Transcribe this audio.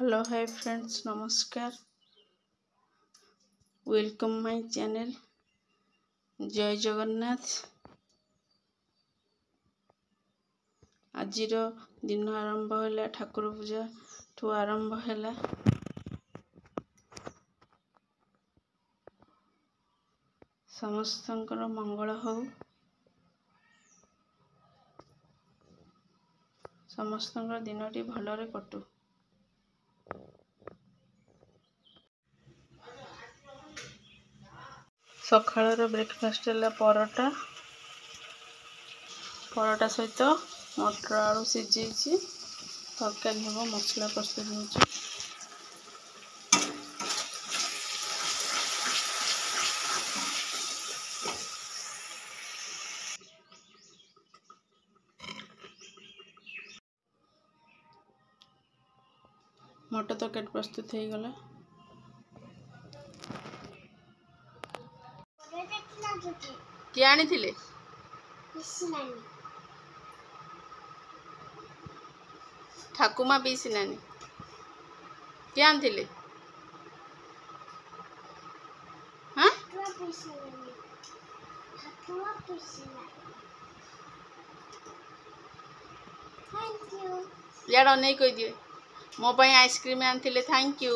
Hello hi friends, नमस्कार। Welcome my channel. जय जगन्नाथ। आजिर दिन आरंभ है ठाकुर पूजा ठू आरंभ है। समस्तंकर मंगल हो, समस्तंकर दिनटी भलरे कटू। सकाळर ब्रेकफास्ट है परोटा सहित मटर आलू सीझे तरकारी हम मसला प्रस्तुत हो। मटर तरकारी प्रस्तुत हो गला। किए आनी थिले? ठाकुमा पीसी नानी। किए आनी थिले? हाँ? यार नहीं कह दिए मो आइसक्रीम आनी थिले। Thank you.